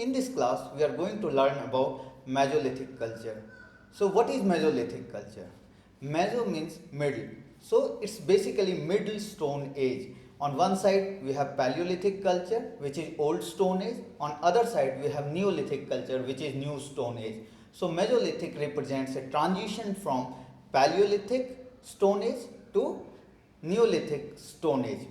In this class, we are going to learn about Mesolithic culture. So, what is Mesolithic culture? Meso means middle. So, it's basically middle stone age. On one side, we have Paleolithic culture, which is old stone age. On other side, we have Neolithic culture, which is new stone age. So, Mesolithic represents a transition from Paleolithic stone age to Neolithic stone age.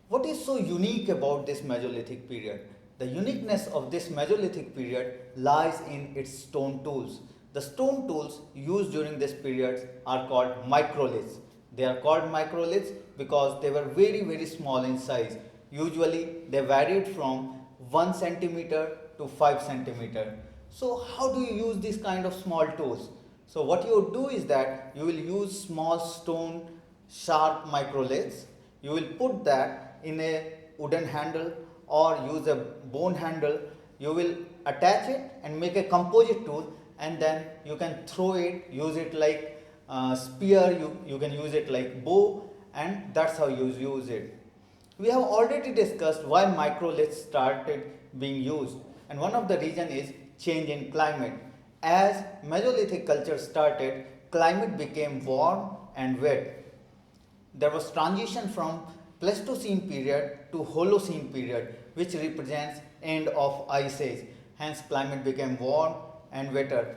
What is so unique about this Mesolithic period? The uniqueness of this Mesolithic period lies in its stone tools. The stone tools used during this period are called microliths. They are called microliths because they were very small in size. Usually they varied from 1 centimeter to 5 centimeter. So how do you use these kind of small tools? So what you do is that you will use small stone sharp microliths. You will put that in a wooden handle or use a bone handle. You will attach it and make a composite tool, and then you can throw it, use it like spear, you can use it like bow, and that's how you use it. We have already discussed why microliths started being used, and one of the reason is change in climate. As Mesolithic culture started, climate became warm and wet. There was transition from Pleistocene period to Holocene period, which represents end of ice age. Hence climate became warm and wetter.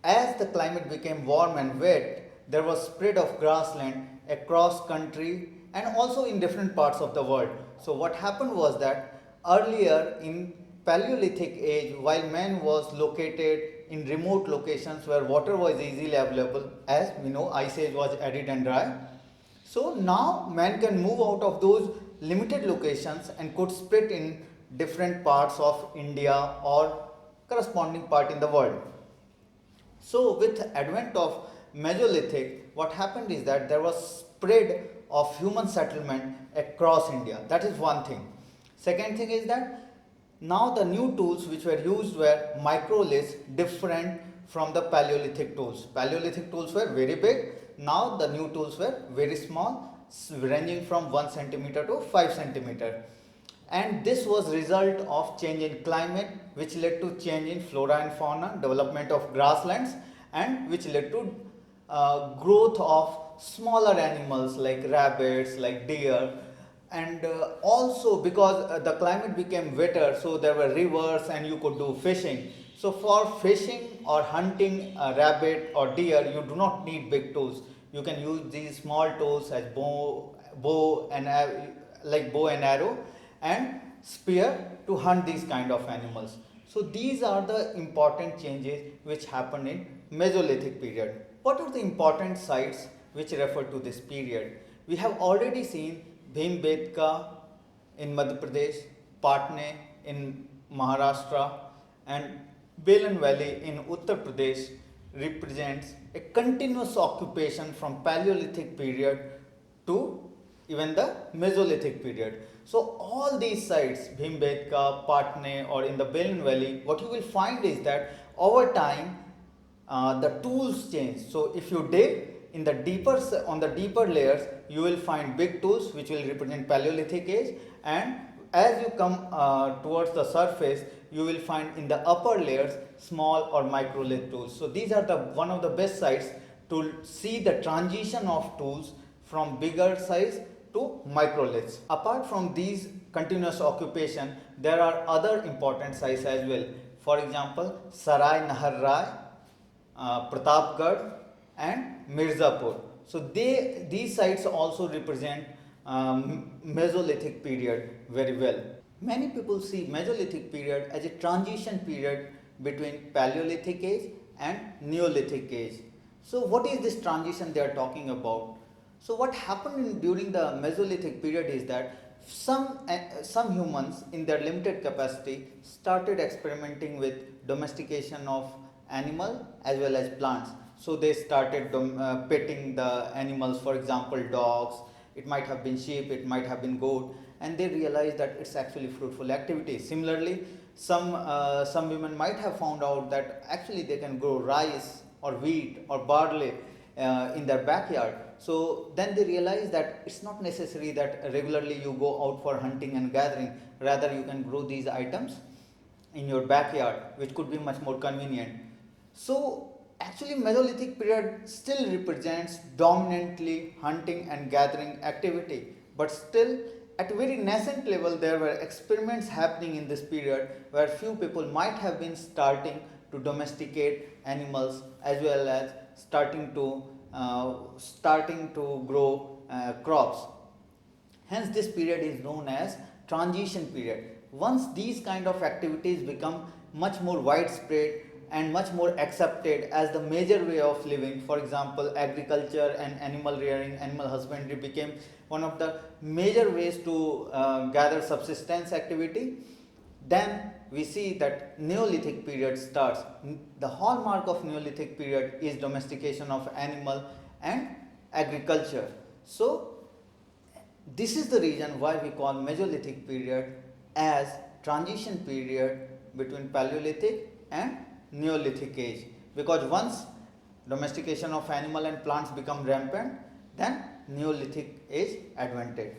As the climate became warm and wet, there was spread of grassland across country and also in different parts of the world. So what happened was that earlier in Paleolithic age, while man was located in remote locations where water was easily available, as we know ice age was arid and dry, so now man can move out of those limited locations and could spread in different parts of India or corresponding part in the world. So with advent of Mesolithic, what happened is that there was spread of human settlement across India. That is one thing. Second thing is that now the new tools which were used were microliths, different from the Paleolithic tools. Paleolithic tools were very big. Now the new tools were very small, ranging from 1 centimeter to 5 centimeter. And this was result of change in climate, which led to change in flora and fauna, development of grasslands, and which led to growth of smaller animals like rabbits, like deer, and also because the climate became wetter, so there were rivers and you could do fishing. So for fishing or hunting a rabbit or deer, you do not need big tools. You can use these small tools as bow and like bow and arrow and spear to hunt these kind of animals. So these are the important changes which happened in Mesolithic period. What are the important sites which refer to this period? We have already seen Bhimbetka in Madhya Pradesh, Patne in Maharashtra, and Belan Valley in Uttar Pradesh represents a continuous occupation from Paleolithic period to even the Mesolithic period. So all these sites, Bhimbetka, Patne, or in the Belan Valley, what you will find is that over time the tools change. So if you dig in the deeper on the deeper layers, you will find big tools which will represent Paleolithic age, and as you come towards the surface, you will find in the upper layers small or microlith tools. So these are the one of the best sites to see the transition of tools from bigger size to microliths. Apart from these continuous occupation, there are other important sites as well. For example, Sarai Nahar Rai, Pratapgarh, and Mirzapur. So these sites also represent Mesolithic period very well. Many people see Mesolithic period as a transition period between Paleolithic age and Neolithic age. So what is this transition they are talking about? So what happened during the Mesolithic period is that some humans in their limited capacity started experimenting with domestication of animal as well as plants. So they started petting the animals, for example dogs, it might have been sheep, it might have been goat, and they realized that it's actually fruitful activity. Similarly, some women might have found out that actually they can grow rice or wheat or barley in their backyard. So then they realize that it's not necessary that regularly you go out for hunting and gathering, rather you can grow these items in your backyard, which could be much more convenient. So actually Mesolithic period still represents dominantly hunting and gathering activity, but still at a very nascent level there were experiments happening in this period where few people might have been starting to domesticate animals as well as starting to grow crops. Hence, this period is known as transition period. Once these kind of activities become much more widespread and much more accepted as the major way of living, for example, agriculture and animal rearing, animal husbandry became one of the major ways to gather subsistence activity, then we see that Neolithic period starts. The hallmark of Neolithic period is domestication of animal and agriculture. So this is the reason why we call Mesolithic period as transition period between Paleolithic and Neolithic age, because once domestication of animal and plants become rampant, then Neolithic age advented.